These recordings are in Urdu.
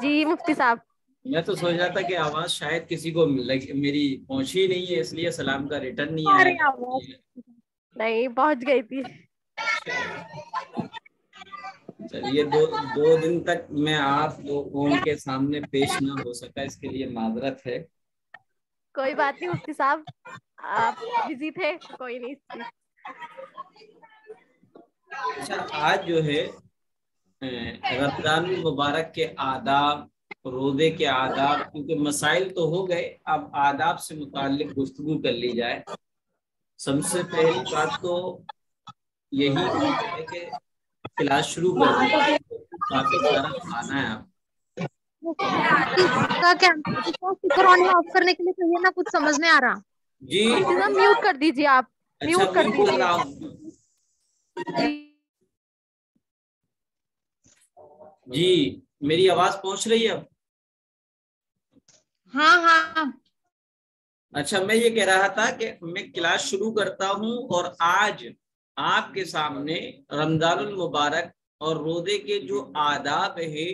جی مفتی صاحب. میں تو سوچ رہا تھا کہ آواز شاید کسی کو میری پہنچی نہیں ہے، اس لیے سلام کا ریٹرن نہیں ارے آیا. آواز نہیں پہنچ گئی تھی. چلیے دو دن تک میں آپ قوم کے سامنے پیش نہ ہو سکا، اس کے لیے معذرت ہے. کوئی بات نہیں مفتی صاحب، آپ بزی تھے، کوئی نہیں. اچھا، آج جو ہے رمضان المبارک کے آداب، روزے کے آداب، کیونکہ مسائل تو ہو گئے، اب آداب سے متعلق گفتگو کر لی جائے. سب سے پہلی بات تو یہی ہے کہ کلاس شروع کر دی، کافی سارا کھانا ہے آپ. کا کیا اسپیکر آن ہے، آف کرنے کے لیے کہیے نا، کچھ سمجھ نہیں آ رہا. جی مفتی صاحب میوٹ کر دیجیے، آپ اچھا میوٹ کر میں بول دیجیے. رہا ہوں. جی میری آواز پہنچ رہی ہے اب؟ ہاں ہاں. اچھا میں یہ کہہ رہا تھا کہ میں کلاس شروع کرتا ہوں، اور آج آپ کے سامنے رمضان المبارک اور روزے کے جو آداب ہیں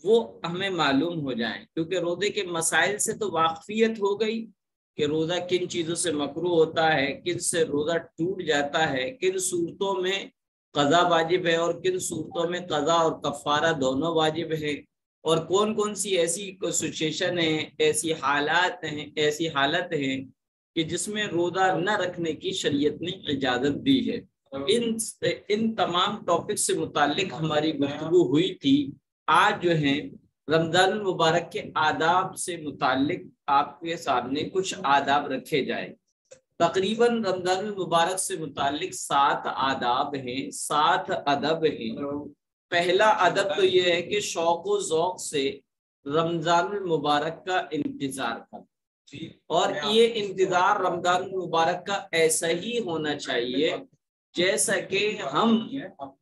وہ ہمیں معلوم ہو جائیں، کیونکہ روزے کے مسائل سے تو واقفیت ہو گئی کہ روزہ کن چیزوں سے مکروہ ہوتا ہے، کن سے روزہ ٹوٹ جاتا ہے، کن صورتوں میں قضا واجب ہے اور کن صورتوں میں قضا اور کفارہ دونوں واجب ہے، اور کون کون سی ایسی سچویشن ہیں، ایسی حالت ہیں کہ جس میں روزہ نہ رکھنے کی شریعت نے اجازت دی ہے. ان تمام ٹاپک سے متعلق ہماری گفتگو ہوئی تھی. آج جو ہے رمضان المبارک کے آداب سے متعلق آپ کے سامنے کچھ آداب رکھے جائیں. تقریباً رمضان المبارک سے متعلق 7 آداب ہیں، 7 ادب ہیں. پہلا ادب تو یہ ہے کہ شوق و ذوق سے رمضان المبارک کا انتظار کرنا، اور یہ انتظار رمضان المبارک کا ایسا ہی ہونا چاہیے جیسا کہ ہم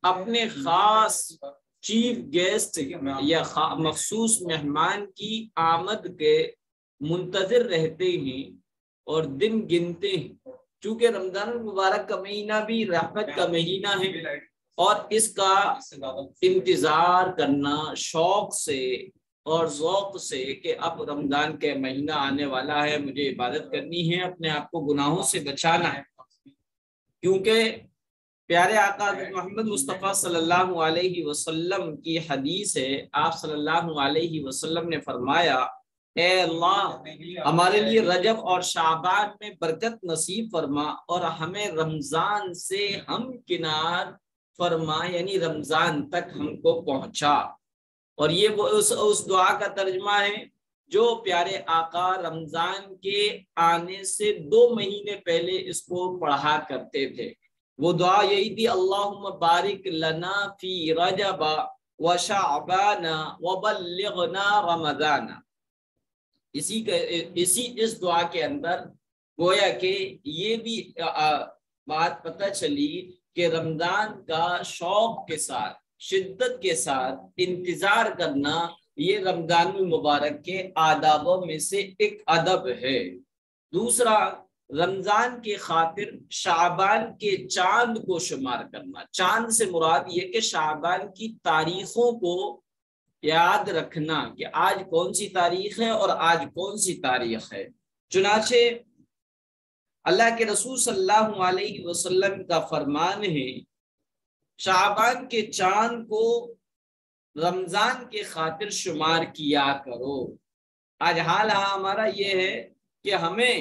اپنے خاص چیف گیسٹ یا مخصوص مہمان کی آمد کے منتظر رہتے ہیں اور دن گنتے ہیں. چونکہ رمضان المبارک کا مہینہ بھی رحمت کا مہینہ ہے، اور اس کا انتظار کرنا شوق سے اور ذوق سے کہ اب رمضان کے مہینہ آنے والا ہے، مجھے عبادت کرنی ہے، اپنے آپ کو گناہوں سے بچانا ہے. کیونکہ پیارے آقا محمد مصطفیٰ صلی اللہ علیہ وسلم کی حدیث ہے، آپ صلی اللہ علیہ وسلم نے فرمایا، اے اللہ ہمارے لیے رجب اور شعبان میں برکت نصیب فرما اور ہمیں رمضان سے ہم کنار فرما، یعنی رمضان تک ہم کو پہنچا. اور یہ وہ اس دعا کا ترجمہ ہے جو پیارے آقا رمضان کے آنے سے 2 مہینے پہلے اس کو پڑھا کرتے تھے. وہ دعا یہی تھی، اللہم بارک لنا فی رجب و شعبان وبلغنا رمضان. اس دعا کے اندر گویا کہ یہ بھی بات پتہ چلی کہ رمضان کا شوق کے ساتھ، شدت کے ساتھ انتظار کرنا یہ رمضان المبارک کے آدابوں میں سے ایک ادب ہے. دوسرا، رمضان کی خاطر شعبان کے چاند کو شمار کرنا. چاند سے مراد یہ کہ شعبان کی تاریخوں کو یاد رکھنا کہ آج کون سی تاریخ ہے اور آج کون سی تاریخ ہے. چنانچہ اللہ کے رسول صلی اللہ علیہ وسلم کا فرمان ہے، شعبان کے چاند کو رمضان کے خاطر شمار کیا کرو. آج حال ہمارا یہ ہے کہ ہمیں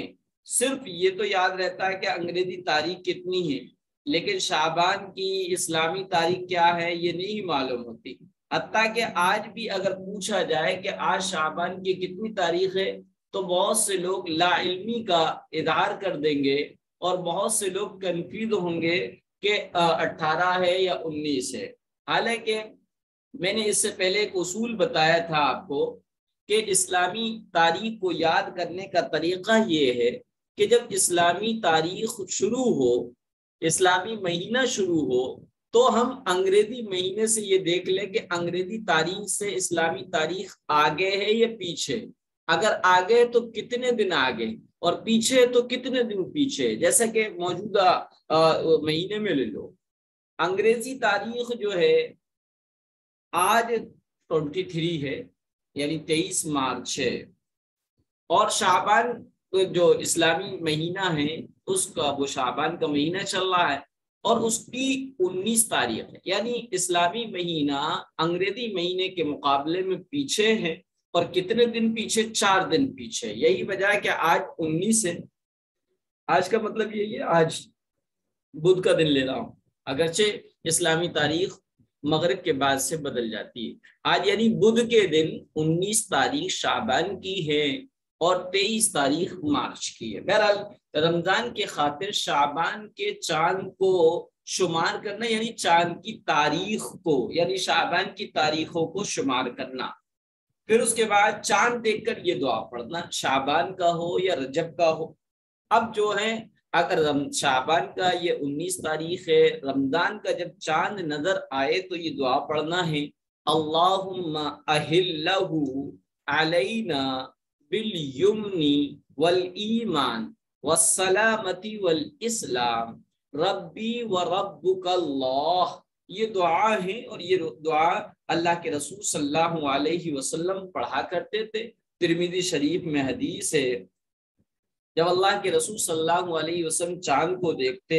صرف یہ تو یاد رہتا ہے کہ انگریزی تاریخ کتنی ہے، لیکن شعبان کی اسلامی تاریخ کیا ہے یہ نہیں معلوم ہوتی. حتیٰ کہ آج بھی اگر پوچھا جائے کہ آج شعبان کی کتنی تاریخ ہے تو بہت سے لوگ لا علمی کا اظہار کر دیں گے، اور بہت سے لوگ کنفیوز ہوں گے کہ 18 ہے یا 19 ہے. حالانکہ میں نے اس سے پہلے ایک اصول بتایا تھا آپ کو کہ اسلامی تاریخ کو یاد کرنے کا طریقہ یہ ہے کہ جب اسلامی تاریخ شروع ہو، اسلامی مہینہ شروع ہو، تو ہم انگریزی مہینے سے یہ دیکھ لیں کہ انگریزی تاریخ سے اسلامی تاریخ آگے ہے یا پیچھے. اگر آگے تو کتنے دن آگے، اور پیچھے تو کتنے دن پیچھے. جیسا کہ موجودہ مہینے میں لے لو، انگریزی تاریخ جو ہے آج 23 ہے یعنی 23 مارچ ہے، اور شعبان جو اسلامی مہینہ ہے اس کا وہ شعبان کا مہینہ چل رہا ہے، اور اس کی 19 تاریخ ہے، یعنی اسلامی مہینہ انگریزی مہینے کے مقابلے میں پیچھے ہے، اور کتنے دن پیچھے؟ 4 دن پیچھے۔ یہی وجہ ہے کہ آج 19 ہے۔ آج کا مطلب یہی ہے، آج بدھ کا دن لے رہا ہوں، اگرچہ اسلامی تاریخ مغرب کے بعد سے بدل جاتی ہے۔ آج یعنی بدھ کے دن 19 تاریخ شعبان کی ہے اور 23 تاریخ مارچ کی ہے۔ بہرحال رمضان کے خاطر شعبان کے چاند کو شمار کرنا، یعنی چاند کی تاریخ کو، یعنی شعبان کی تاریخوں کو شمار کرنا، پھر اس کے بعد چاند دیکھ کر یہ دعا پڑھنا، شعبان کا ہو یا رجب کا ہو۔ اب جو ہے اگر شعبان کا یہ 19 تاریخ ہے، رمضان کا جب چاند نظر آئے تو یہ دعا پڑھنا ہے، اللہم اہلہ علینا بالیمن والایمان والسلامت والاسلام ربی وربک اللہ۔ یہ دعا ہے، اور یہ دعا اللہ کے رسول صلی اللہ علیہ وسلم پڑھا کرتے تھے۔ ترمذی شریف میں حدیث ہے، جب اللہ کے رسول صلی اللہ علیہ وسلم چاند کو دیکھتے،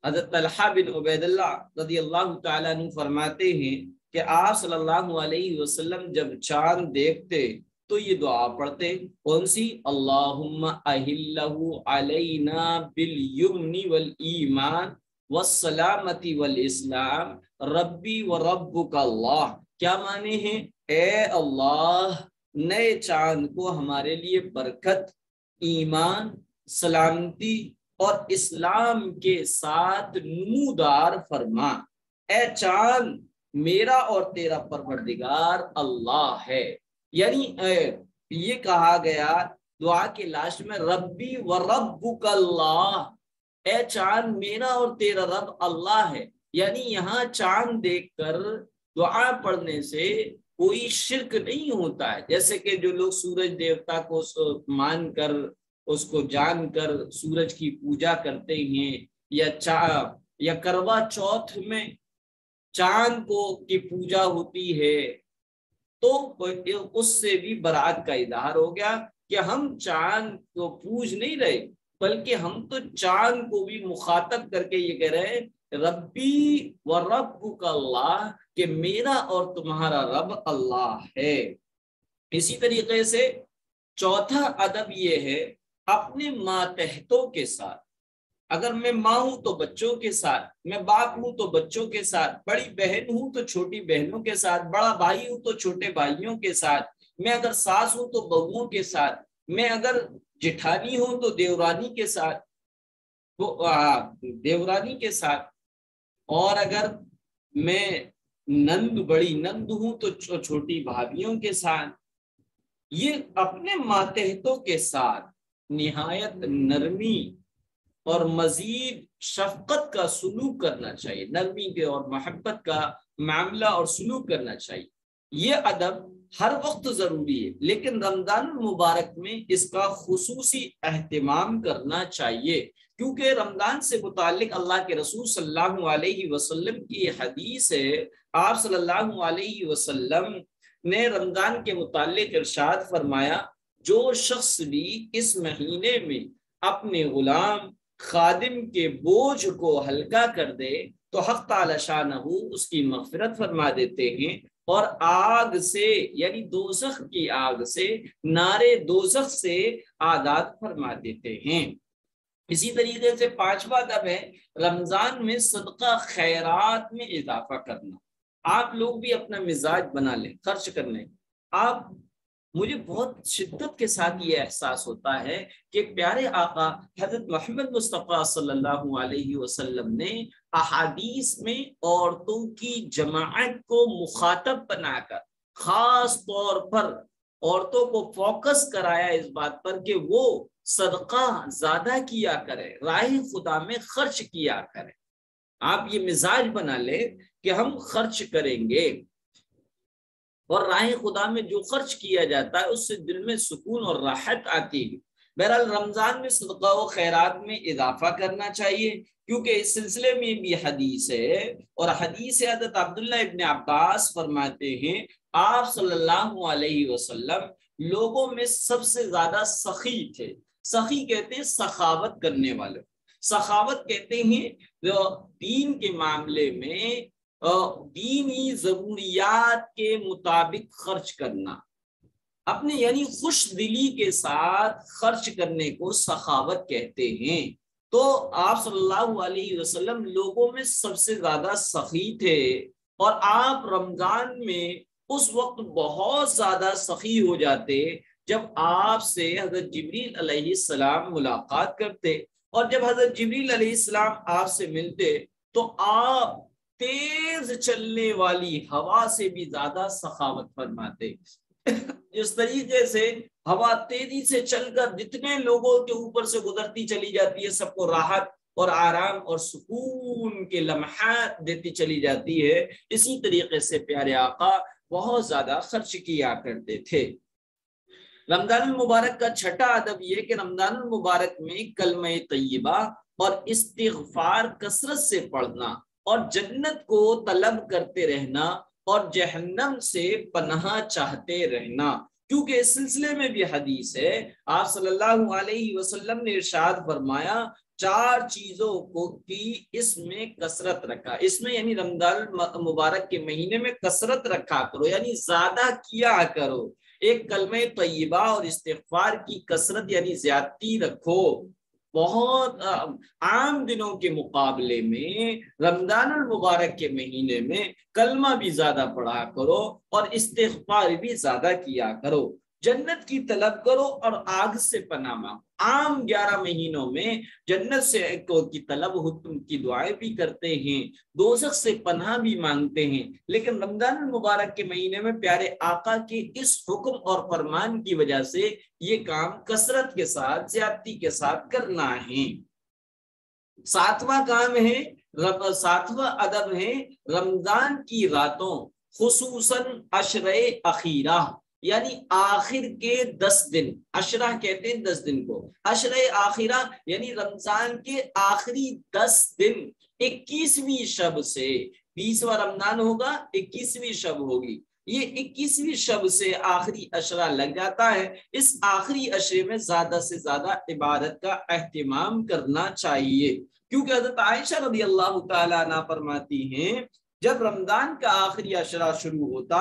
حضرت طلحہ بن عبید اللہ رضی اللہ تعالیٰ عنہ فرماتے ہیں کہ آپ صلی اللہ علیہ وسلم جب چاند دیکھتے تو یہ دعا پڑھتے، کون سی؟ اللہم اہلہ علینا بالیمن والایمان والسلامت والاسلام ربی وربک اللہ۔ کیا معنی ہیں؟ اے اللہ، نئے چاند کو ہمارے لیے برکت، ایمان، سلامتی اور اسلام کے ساتھ نمودار فرما۔ اے چاند، میرا اور تیرا پروردگار اللہ ہے۔ یعنی یہ کہا گیا دعا کے لاسٹ میں ربی وربک اللہ، اے چاند میرا اور تیرا رب اللہ ہے۔ یعنی یہاں چاند دیکھ کر دعا پڑھنے سے کوئی شرک نہیں ہوتا ہے، جیسے کہ جو لوگ سورج دیوتا کو مان کر، اس کو جان کر سورج کی پوجا کرتے ہیں، یا کروا چوتھ میں چاند کو کی پوجا ہوتی ہے، تو اس سے بھی برات کا اظہار ہو گیا کہ ہم چاند کو پوج نہیں رہے، بلکہ ہم تو چاند کو بھی مخاطب کر کے یہ کہہ رہے ہیں ربی و ربک اللہ، کہ میرا اور تمہارا رب اللہ ہے۔ اسی طریقے سے چوتھا ادب یہ ہے اپنے ماتحتوں کے ساتھ، اگر میں ماں ہوں تو بچوں کے ساتھ، میں باپ ہوں تو بچوں کے ساتھ، بڑی بہن ہوں تو چھوٹی بہنوں کے ساتھ، بڑا بھائی ہوں تو چھوٹے بھائیوں کے ساتھ، میں اگر ساس ہوں تو بہوؤں کے ساتھ، میں اگر جٹھانی ہوں تو دیورانی کے ساتھ، دیورانی کے ساتھ، اور اگر میں نند بڑی نند ہوں تو چھوٹی بھابھیوں کے ساتھ۔ یہ اپنے ماتحتوں کے ساتھ نہایت نرمی اور مزید شفقت کا سلوک کرنا چاہیے، نرمی کے اور محبت کا معاملہ اور سلوک کرنا چاہیے۔ یہ ادب ہر وقت ضروری ہے، لیکن رمضان المبارک میں اس کا خصوصی اہتمام کرنا چاہیے، کیونکہ رمضان سے متعلق اللہ کے رسول صلی اللہ علیہ وسلم کی حدیث ہے۔ آپ صلی اللہ علیہ وسلم نے رمضان کے متعلق ارشاد فرمایا، جو شخص بھی اس مہینے میں اپنے غلام خادم کے بوجھ کو ہلکا کر دے تو حق تعالی شانہ اس کی مغفرت فرما دیتے ہیں، اور آگ سے یعنی دوزخ کی آگ سے، نارے دوزخ سے آزاد فرما دیتے ہیں۔ اسی طریقے سے پانچواں ادب ہے رمضان میں صدقہ خیرات میں اضافہ کرنا۔ آپ لوگ بھی اپنا مزاج بنا لیں خرچ کرنے۔ آپ مجھے بہت شدت کے ساتھ یہ احساس ہوتا ہے کہ پیارے آقا حضرت محمد مصطفیٰ صلی اللہ علیہ وسلم نے احادیث میں عورتوں کی جماعت کو مخاطب بنا کر خاص طور پر عورتوں کو فوکس کرایا اس بات پر کہ وہ صدقہ زیادہ کیا کرے، راہ خدا میں خرچ کیا کرے۔ آپ یہ مزاج بنا لیں کہ ہم خرچ کریں گے، اور راہ خدا میں جو خرچ کیا جاتا ہے اس سے دل میں سکون اور راحت آتی ہے۔ بہرحال رمضان میں صدقہ و خیرات میں اضافہ کرنا چاہیے، کیونکہ اس سلسلے میں بھی حدیث ہے، اور حدیث حضرت عبداللہ ابن عباس فرماتے ہیں آپ صلی اللہ علیہ وسلم لوگوں میں سب سے زیادہ سخی تھے۔ سخی کہتے ہیں سخاوت کرنے والے، سخاوت کہتے ہیں دین کے معاملے میں دینی ضروریات کے مطابق خرچ کرنا، اپنے یعنی خوش دلی کے ساتھ خرچ کرنے کو سخاوت کہتے ہیں۔ تو آپ صلی اللہ علیہ وسلم لوگوں میں سب سے زیادہ سخی تھے، اور آپ رمضان میں اس وقت بہت زیادہ سخی ہو جاتے جب آپ سے حضرت جبریل علیہ السلام ملاقات کرتے، اور جب حضرت جبریل علیہ السلام آپ سے ملتے تو آپ تیز چلنے والی ہوا سے بھی زیادہ سخاوت فرماتے۔ اس طریقے سے ہوا تیزی سے چل کر جتنے لوگوں کے اوپر سے گزرتی چلی جاتی ہے، سب کو راحت اور آرام اور سکون کے لمحات دیتی چلی جاتی ہے، اسی طریقے سے پیارے آقا بہت زیادہ خرچ کیا کرتے تھے۔ رمضان المبارک کا چھٹا ادب یہ کہ رمضان المبارک میں کلمہ طیبہ اور استغفار کثرت سے پڑھنا، اور جنت کو طلب کرتے رہنا، اور جہنم سے پناہ چاہتے رہنا، کیونکہ اس سلسلے میں بھی حدیث ہے، آپ صلی اللہ علیہ وسلم نے ارشاد فرمایا 4 چیزوں کو کی اس میں کثرت رکھا، اس میں یعنی رمضان مبارک کے مہینے میں کثرت رکھا کرو، یعنی زیادہ کیا کرو۔ ایک کلمہ طیبہ اور استغفار کی کثرت یعنی زیادتی رکھو، بہت عام دنوں کے مقابلے میں رمضان المبارک کے مہینے میں کلمہ بھی زیادہ پڑھا کرو اور استغفار بھی زیادہ کیا کرو، جنت کی طلب کرو اور آگ سے پناہ مانگو۔ عام 11 مہینوں میں جنت سے کی طلب حکم کی دعائیں بھی کرتے ہیں، دوزخ سے پناہ بھی مانگتے ہیں، لیکن رمضان المبارک کے مہینے میں پیارے آقا کے اس حکم اور فرمان کی وجہ سے یہ کام کثرت کے ساتھ زیادتی کے ساتھ کرنا ہے۔ 7واں کام ہے، 7واں ادب ہے رمضان کی راتوں خصوصاً عشرہ اخیرہ، یعنی آخر کے 10 دن، عشرہ کہتے ہیں 10 دن کو، عشرہ آخرہ یعنی رمضان کے آخری 10 دن، 21ویں شب سے 20واں رمضان ہوگا، 21ویں شب ہوگی، یہ 21ویں شب سے آخری عشرہ لگ جاتا ہے۔ اس آخری عشرے میں زیادہ سے زیادہ عبادت کا اہتمام کرنا چاہیے، کیونکہ حضرت عائشہ رضی اللہ تعالیٰ عنہ فرماتی ہیں جب رمضان کا آخری عشرہ شروع ہوتا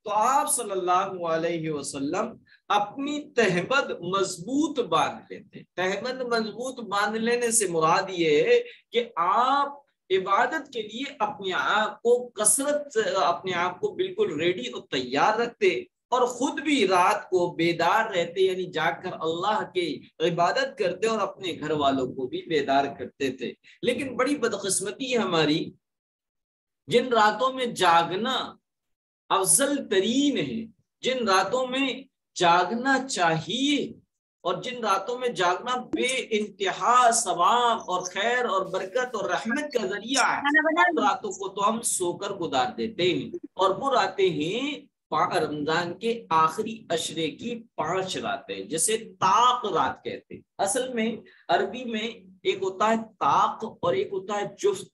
تو آپ صلی اللہ علیہ وسلم اپنی تہبند مضبوط باندھ لیتے۔ تہبند مضبوط باندھ لینے سے مراد یہ ہے کہ آپ عبادت کے لیے اپنے آپ کو کثرت، اپنے آپ کو بالکل ریڈی اور تیار رکھتے، اور خود بھی رات کو بیدار رہتے، یعنی جاگ کر اللہ کی عبادت کرتے اور اپنے گھر والوں کو بھی بیدار کرتے تھے۔ لیکن بڑی بدقسمتی ہے ہماری، جن راتوں میں جاگنا افضل ترین ہے، جن راتوں میں جاگنا چاہیے اور جن راتوں میں جاگنا بے انتہا ثواب اور خیر اور برکت اور رحمت کا ذریعہ ہے، ان راتوں کو تو ہم سو کر گزار دیتے ہیں، اور وہ راتیں ہیں رمضان کے آخری عشرے کی 5 راتیں، جسے طاق رات کہتے ہیں۔ اصل میں عربی میں ایک ہوتا ہے طاق اور ایک ہوتا ہے جفت۔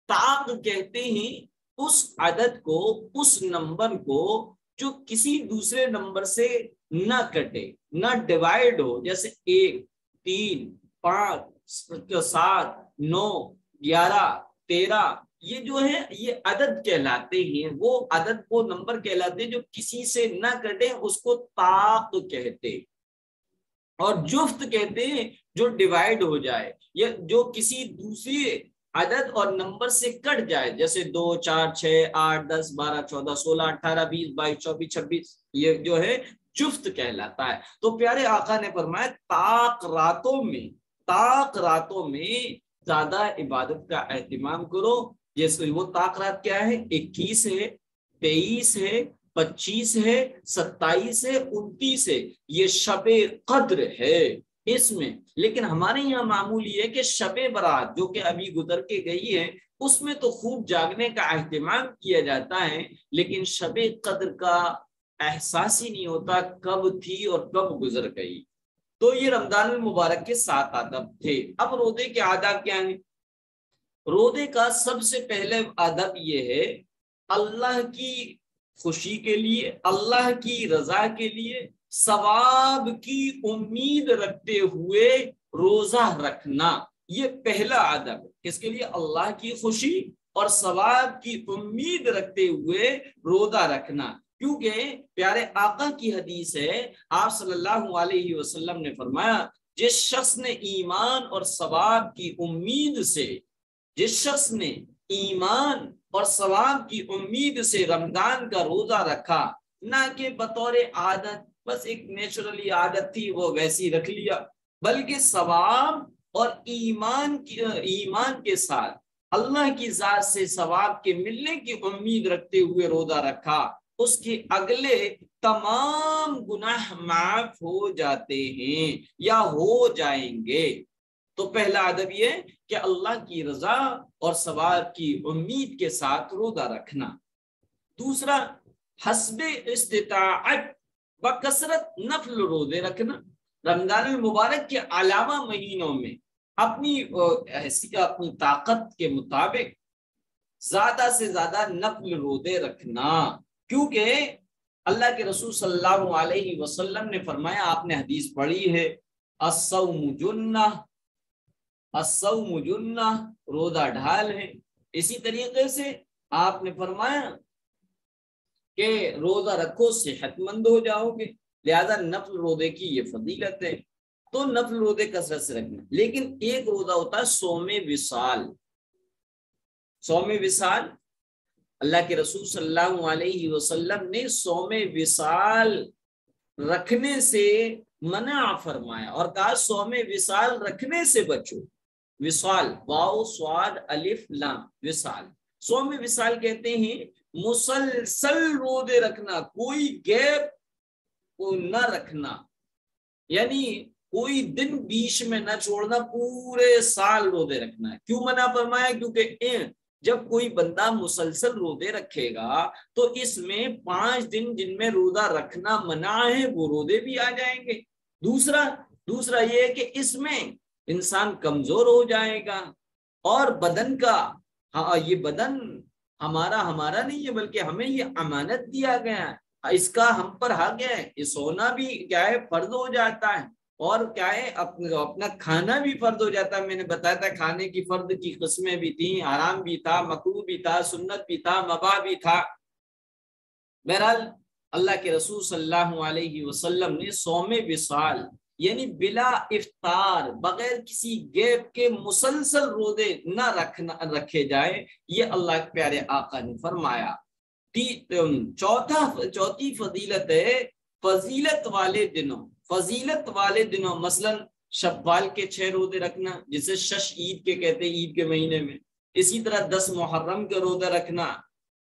طاق کہتے ہیں اس عدد کو، اس نمبر کو جو کسی دوسرے نمبر سے نہ کٹے، نہ ڈیوائیڈ ہو، جیسے 1 3 5 7 9 11 13، یہ جو ہے یہ عدد کہلاتے ہیں، وہ عدد وہ نمبر کہلاتے ہیں جو کسی سے نہ کٹے، اس کو طاق کہتے ہیں۔ اور جفت کہتے ہیں جو ڈیوائیڈ ہو جائے، یا جو کسی دوسری عدد اور نمبر سے کٹ جائے، جیسے 2 4 6 8 10 12 14 16 18 20 22 24 26، یہ جو ہے جفت کہلاتا ہے۔ تو پیارے آقا نے فرمایا طاق راتوں میں زیادہ عبادت کا اہتمام کرو۔ جیسے وہ طاق رات کیا ہے؟ 21 ہے، 23 ہے، 25 ہے، 27 ہے، 29 ہے، یہ شب قدر ہے اس میں۔ لیکن ہمارے یہاں معمول یہ ہے کہ شب برات جو کہ ابھی گزر کے گئی ہے، اس میں تو خوب جاگنے کا اہتمام کیا جاتا ہے، لیکن شب قدر کا احساس ہی نہیں ہوتا کب تھی اور کب گزر گئی۔ تو یہ رمضان المبارک کے 7 آداب تھے۔ اب روزے کے آداب کیا ہیں؟ روزے کا سب سے پہلے آداب یہ ہے اللہ کی خوشی کے لیے، اللہ کی رضا کے لیے ثواب کی امید رکھتے ہوئے روزہ رکھنا۔ یہ پہلا آداب ہے، کس کے لیے؟ اللہ کی خوشی اور ثواب کی امید رکھتے ہوئے روزہ رکھنا۔ کیونکہ پیارے آقا کی حدیث ہے، آپ صلی اللہ علیہ وسلم نے فرمایا جس شخص نے ایمان اور ثواب کی امید سے، جس شخص نے ایمان اور ثواب کی امید سے رمضان کا روزہ رکھا، نہ کہ بطور عادت، بس ایک نیچرلی عادت تھی وہ ویسی رکھ لیا، بلکہ ثواب اور ایمان کے ساتھ اللہ کی ذات سے ثواب کے ملنے کی امید رکھتے ہوئے روزہ رکھا، اس کے اگلے تمام گناہ معاف ہو جاتے ہیں یا ہو جائیں گے۔ تو پہلا ادب یہ کہ اللہ کی رضا اور ثواب کی امید کے ساتھ روزہ رکھنا۔ دوسرا، حسب استطاعت بکثرت نفل روزے رکھنا۔ رمضان المبارک کے علاوہ مہینوں میں اپنی طاقت کے مطابق زیادہ سے زیادہ نفل روزے رکھنا، کیونکہ اللہ کے رسول صلی اللہ علیہ وسلم نے فرمایا، آپ نے حدیث پڑھی ہے، الصوم جنہ، الصوم جنہ، روزہ ڈھال ہے۔ اسی طریقے سے آپ نے فرمایا کہ روزہ رکھو صحت مند ہو جاؤ گے، لہذا نفل روزے کی یہ فضیلت ہے۔ تو نفل روزے کثرت سے رکھنا۔ لیکن ایک روزہ ہوتا ہے صوم وصال۔ صوم وصال اللہ کے رسول صلی اللہ علیہ وسلم نے صوم وصال رکھنے سے منع فرمایا اور کہا صوم وصال رکھنے سے بچو۔ وصال، واو صاد الف لام، وصال، صوم وصال کہتے ہیں مسلسل روزے رکھنا، کوئی گیپ کو نہ رکھنا، یعنی کوئی دن بیچ میں نہ چھوڑنا، پورے سال روزے رکھنا ہے۔ کیوں منع فرمایا؟ کیونکہ جب کوئی بندہ مسلسل روزے رکھے گا تو اس میں 5 دن جن میں روزہ رکھنا منع ہے وہ روزے بھی آ جائیں گے۔ دوسرا یہ ہے کہ اس میں انسان کمزور ہو جائے گا، اور بدن کا، یہ بدن ہمارا نہیں ہے بلکہ ہمیں یہ امانت دیا گیا ہے، اس کا ہم پر حق ہے، یہ سونا بھی کیا ہے فرض ہو جاتا ہے، اور کیا ہے اپنا کھانا بھی فرض ہو جاتا ہے۔ میں نے بتایا تھا کھانے کی فرض کی قسمیں بھی تھیں، حرام بھی تھا، مکروہ بھی تھا، سنت بھی تھا، مباح بھی تھا۔ بہرحال اللہ کے رسول صلی اللہ علیہ وسلم نے صوم وصال یعنی بلا افطار، بغیر کسی گیپ کے مسلسل روزے نہ رکھے جائے، یہ اللہ کے پیارے آقا نے فرمایا۔ چوتھی فضیلت ہے فضیلت والے دنوں، مثلا شوال کے 6 روزے رکھنا، جسے شش عید کے کہتے ہیں، عید کے مہینے میں۔ اسی طرح 10 محرم کے روزہ رکھنا،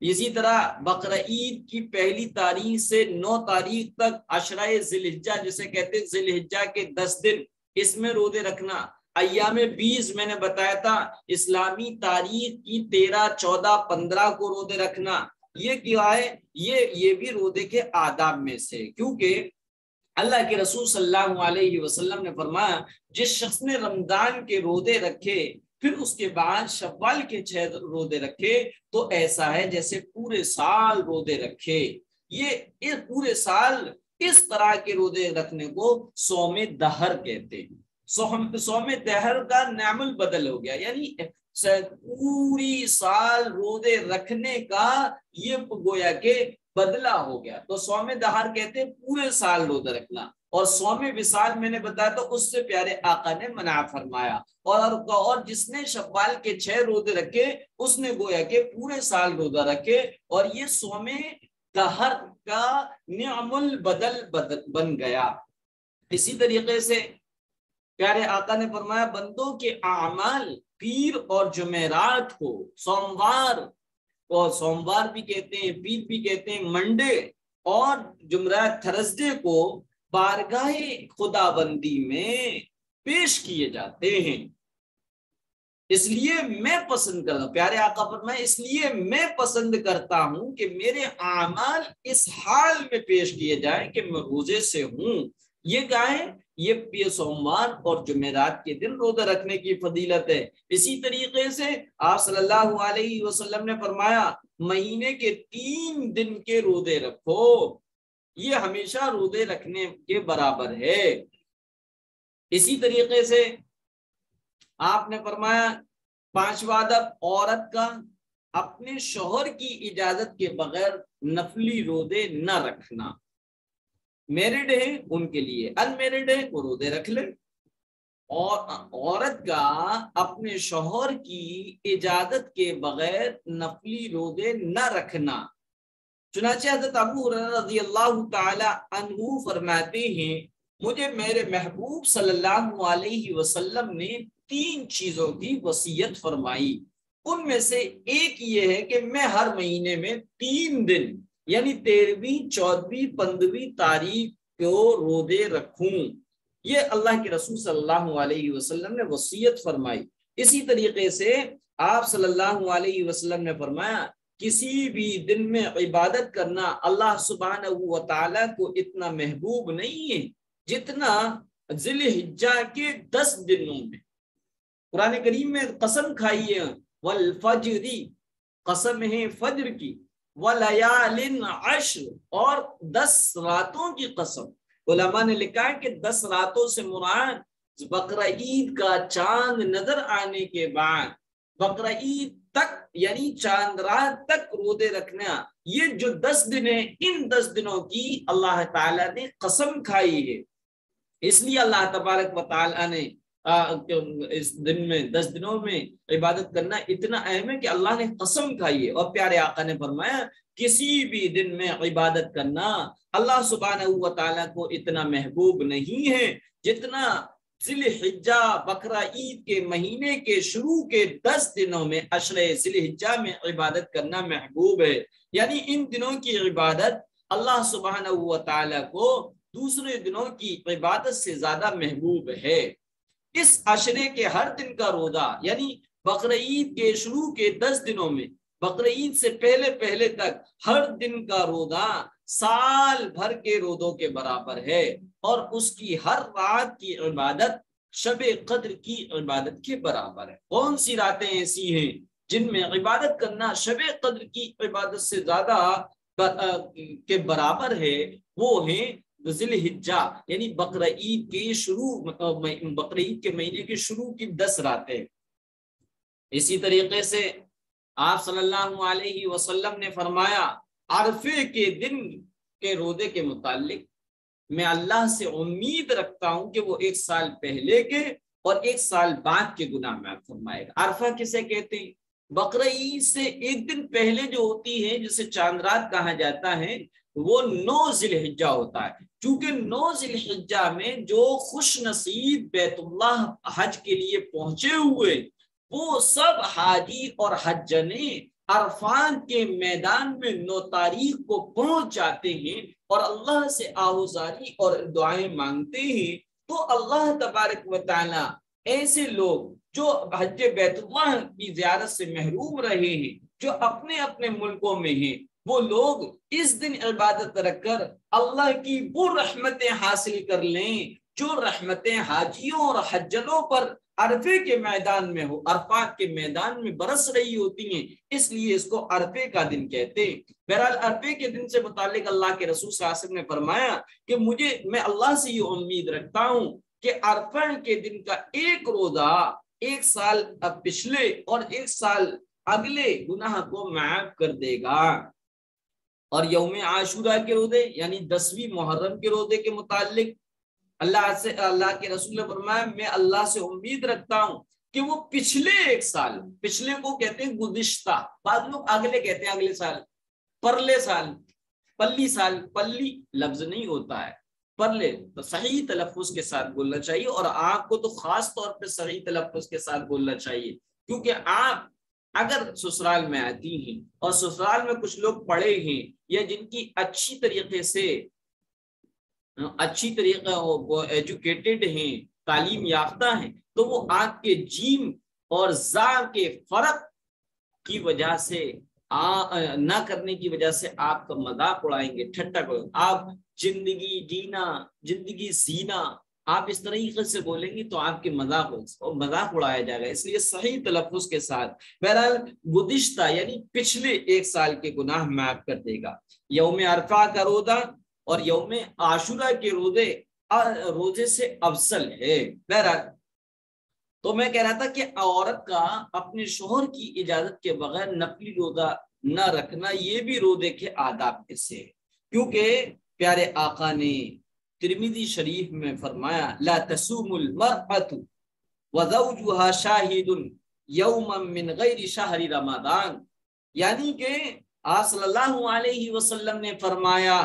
اسی طرح بقرہ عید کی 1 تاریخ سے 9 تاریخ تک عشرہ ذی الحجہ جسے کہتے ہیں ذی الحجہ کے 10 دن، اس میں روزے رکھنا۔ ایام 20 میں نے بتایا تھا اسلامی تاریخ کی 13، 14، 15 کو روزے رکھنا۔ یہ کیا ہے؟ یہ بھی روزے کے آداب میں سے، کیونکہ اللہ کے رسول صلی اللہ علیہ وسلم نے فرمایا جس شخص نے رمضان کے روزے رکھے پھر اس کے بعد شوال کے 6 روزے رکھے تو ایسا ہے جیسے پورے سال روزے رکھے۔ یہ پورے سال اس طرح کے روزے رکھنے کو صوم دہر کہتے ہیں۔ صوم دہر کا نعم البدل ہو گیا، یعنی پوری سال روزے رکھنے کا یہ گویا کہ بدلہ ہو گیا۔ تو صوم دہر کہتے ہیں پورے سال روزہ رکھنا، اور صوم وصال میں نے بتایا تو اس سے پیارے آقا نے منع فرمایا، اور جس نے شوال کے 6 روزے رکھے اس نے گویا کہ پورے سال روزہ رکھے، اور یہ صوم دہر کا نعم البدل بن گیا۔ اسی طریقے سے پیارے آقا نے فرمایا بندوں کے اعمال پیر اور جمعرات کو، سوموار بھی کہتے ہیں، پیر بھی کہتے ہیں، منڈے اور جمعرات تھرسڈے کو بارگاہ خدا بندی میں پیش کیے جاتے ہیں۔ اس لیے میں پسند کرتا ہوں، پیارے آقا فرمائے اس لیے میں پسند کرتا ہوں کہ میرے اعمال اس حال میں پیش کیے جائیں کہ میں روزے سے ہوں۔ یہ کیا ہے؟ یہ سوموار اور جمعرات کے دن روزہ رکھنے کی فضیلت ہے۔ اسی طریقے سے آپ صلی اللہ علیہ وسلم نے فرمایا مہینے کے 3 دن کے روزے رکھو، یہ ہمیشہ روزے رکھنے کے برابر ہے۔ اسی طریقے سے آپ نے فرمایا 5واں ادب عورت کا اپنے شوہر کی اجازت کے بغیر نفلی روزے نہ رکھنا۔ میرڈ ہے ان کے لیے، ان میرڈ ہے وہ روزے رکھ لے، اور عورت کا اپنے شوہر کی اجازت کے بغیر نفلی روزے نہ رکھنا۔ چنانچہ حضرت ابو ہریرہ رضی اللہ تعالی عنہ فرماتے ہیں مجھے میرے محبوب صلی اللہ علیہ وسلم نے 3 چیزوں کی وصیت فرمائی، ان میں سے ایک یہ ہے کہ میں ہر مہینے میں 3 دن یعنی 13ویں 14ویں 15ویں تاریخ کو روزے رکھوں۔ یہ اللہ کے رسول صلی اللہ علیہ وسلم نے وصیت فرمائی۔ اسی طریقے سے آپ صلی اللہ علیہ وسلم نے فرمایا کسی بھی دن میں عبادت کرنا اللہ سبحانہ و تعالیٰ کو اتنا محبوب نہیں ہے جتنا ذی الحجہ کے 10 دنوں میں۔ قرآن کریم میں قسم کھائی ہے والفجر، قسم ہے فجر کی، ولیال عشر، اور 10 راتوں کی قسم۔ علماء نے لکھا ہے کہ 10 راتوں سے مراد بقرہ عید کا چاند نظر آنے کے بعد بقرہ عید تک یعنی چاند رات تک روزے رکھنا، یہ جو 10 دن ہیں ان 10 دنوں کی اللہ تعالیٰ نے قسم کھائی ہے۔ اس لیے اللہ تبارک و تعالیٰ نے اس دن میں 10 دنوں میں عبادت کرنا اتنا اہم ہے کہ اللہ نے قسم کھائی ہے، اور پیارے آقا نے فرمایا کسی بھی دن میں عبادت کرنا اللہ سبحانہ و تعالیٰ کو اتنا محبوب نہیں ہے جتنا ذی الحجہ بقرہ عید کے مہینے کے شروع کے 10 دنوں میں عشر ذی الحجہ میں عبادت کرنا محبوب ہے۔ یعنی ان دنوں کی عبادت اللہ سبحانہ و تعالیٰ کو دوسرے دنوں کی عبادت سے زیادہ محبوب ہے۔ اس عشرے کے ہر دن کا روزہ یعنی بقرہ عید کے شروع کے 10 دنوں میں بقرہ عید سے پہلے تک ہر دن کا روزہ سال بھر کے روزوں کے برابر ہے، اور اس کی ہر رات کی عبادت شب قدر کی عبادت کے برابر ہے۔ کون سی راتیں ایسی ہیں جن میں عبادت کرنا شب قدر کی عبادت سے زیادہ کے برابر ہے؟ وہ ہیں ذی الحجہ یعنی بقرہ عید کے مہینے کے شروع کی 10 راتیں۔ اسی طریقے سے آپ صلی اللہ علیہ وسلم نے فرمایا عرفے کے دن کے روزے کے متعلق میں اللہ سے امید رکھتا ہوں کہ وہ 1 سال پہلے کے اور 1 سال بعد کے گناہ معاف فرمائے گا۔ عرفہ کسے کہتے ہیں؟ بقرہ عید سے 1 دن پہلے جو ہوتی ہے جسے چاند رات کہا جاتا ہے وہ 9 ذی الحجہ ہوتا ہے۔ چونکہ 9 ذی الحجہ میں جو خوش نصیب بیت اللہ حج کے لیے پہنچے ہوئے وہ سب حاجی اور حجنے عرفات کے میدان میں 9 تاریخ کو پہنچ جاتے ہیں اور اللہ سے آہوزاری اور دعائیں مانگتے ہیں، تو اللہ تبارک و تعالی ایسے لوگ جو حج بیت اللہ کی زیارت سے محروم رہے ہیں، جو اپنے اپنے ملکوں میں ہیں، وہ لوگ اس دن عبادت رکھ کر اللہ کی وہ رحمتیں حاصل کر لیں جو رحمتیں حاجیوں اور حجلوں پر عرفے کے میدان میں ہو، عرفات کے میدان میں برس رہی ہوتی ہیں، اس لیے اس کو عرفے کا دن کہتے ہیں۔ بہرحال عرفے کے دن سے متعلق اللہ کے رسول صلی اللہ علیہ وسلم نے فرمایا کہ میں اللہ سے یہ امید رکھتا ہوں کہ عرفہ کے دن کا ایک روزہ 1 سال پچھلے اور 1 سال اگلے گناہ کو معاف کر دے گا۔ اور یوم عاشورہ کے روزے یعنی 10ویں محرم کے روزے کے متعلق اللہ کے رسول نے فرمایا میں اللہ سے امید رکھتا ہوں کہ وہ پچھلے 1 سال، پچھلے کو کہتے ہیں گزشتہ، بعض لوگ اگلے کہتے ہیں اگلے سال، پرلے سال، پلی سال، پلی لفظ نہیں ہوتا ہے، پرلے تو صحیح تلفظ کے ساتھ بولنا چاہیے، اور آپ کو تو خاص طور پہ صحیح تلفظ کے ساتھ بولنا چاہیے، کیونکہ آپ اگر سسرال میں آتی ہیں اور سسرال میں کچھ لوگ پڑھے ہیں یا جن کی اچھی طریقے وہ ایجوکیٹڈ ہیں، تعلیم یافتہ ہیں، تو وہ آپ کے جیم اور زا کے فرق کی وجہ سے نہ کرنے کی وجہ سے آپ کا مذاق اڑائیں گے، ٹھٹا کریں۔ آپ زندگی جینا، زندگی سینا، آپ اس طریقے سے بولیں گی تو آپ کے مذاق اڑایا جائے گا، اس لیے صحیح تلفظ کے ساتھ۔ بہرحال گزشتہ یعنی پچھلے 1 سال کے گناہ معاف کر دے گا۔ یوم عرفہ کا روزہ اور یوم عاشورہ کے روزے سے افضل ہے۔ بہرحال تو میں کہہ رہا تھا کہ عورت کا اپنے شوہر کی اجازت کے بغیر نفلی روزہ نہ رکھنا یہ بھی روزے کے آداب میں سے ہے، کیونکہ پیارے آقا نے ترمذی شریف میں فرمایا لا تصوم المرأة وزوجها شاہد یوما من غیر شہر رمضان، یعنی کہ آپ صلی اللہ علیہ وسلم نے فرمایا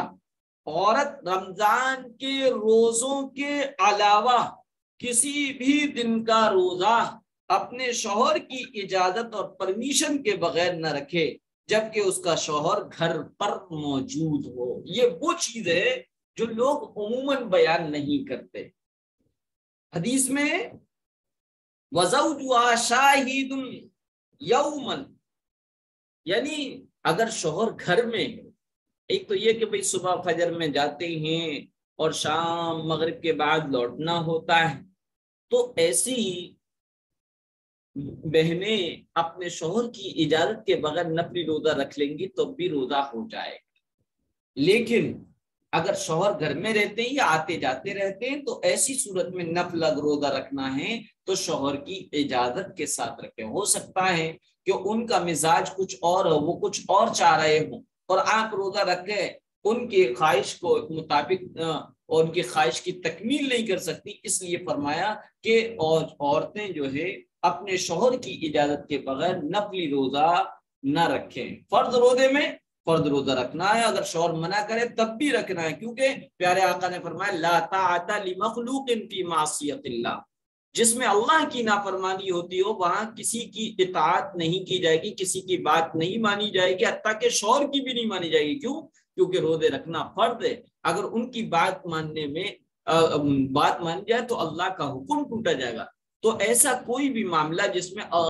عورت رمضان کے روزوں کے علاوہ کسی بھی دن کا روزہ اپنے شوہر کی اجازت اور پرمیشن کے بغیر نہ رکھے جبکہ اس کا شوہر گھر پر موجود ہو۔ یہ وہ چیز ہے جو لوگ عموماً بیان نہیں کرتے۔ حدیث میں وَزَوْجُهَا شَاهِدٌ يَوْمًا، یعنی اگر شوہر گھر میں ہے، ایک تو یہ کہ بھئی صبح فجر میں جاتے ہیں اور شام مغرب کے بعد لوٹنا ہوتا ہے، تو ایسی بہنیں اپنے شوہر کی اجازت کے بغیر نفلی روزہ رکھ لیں گی تو بھی روزہ ہو جائے گا۔ لیکن اگر شوہر گھر میں رہتے ہیں یا آتے جاتے رہتے ہیں تو ایسی صورت میں نفل روزہ رکھنا ہے تو شوہر کی اجازت کے ساتھ رکھیں۔ ہو سکتا ہے کہ ان کا مزاج کچھ اور ہو، وہ کچھ اور چاہ رہے ہوں اور آپ روزہ رکھیں، ان کی خواہش کو مطابق اور ان کی خواہش کی تکمیل نہیں کر سکتی، اس لیے فرمایا کہ عورتیں جو ہے اپنے شوہر کی اجازت کے بغیر نفلی روزہ نہ رکھیں۔ فرض روزے میں فرض روزہ رکھنا ہے، اگر شوہر منع کرے تب بھی رکھنا ہے، کیونکہ پیارے آقا نے فرمایا لا طاعت لمخلوق فی معصیت اللہ، جس میں اللہ کی نافرمانی ہوتی ہو وہاں کسی کی اطاعت نہیں کی جائے گی، کسی کی بات نہیں مانی جائے گی، حتیٰ کہ شوہر کی بھی نہیں مانی جائے گی۔ کیوں؟ کیونکہ روزے رکھنا فرض ہے، اگر ان کی بات ماننے میں بات مان جائے تو اللہ کا حکم ٹوٹا جائے گا۔ تو ایسا کوئی بھی معاملہ جس میں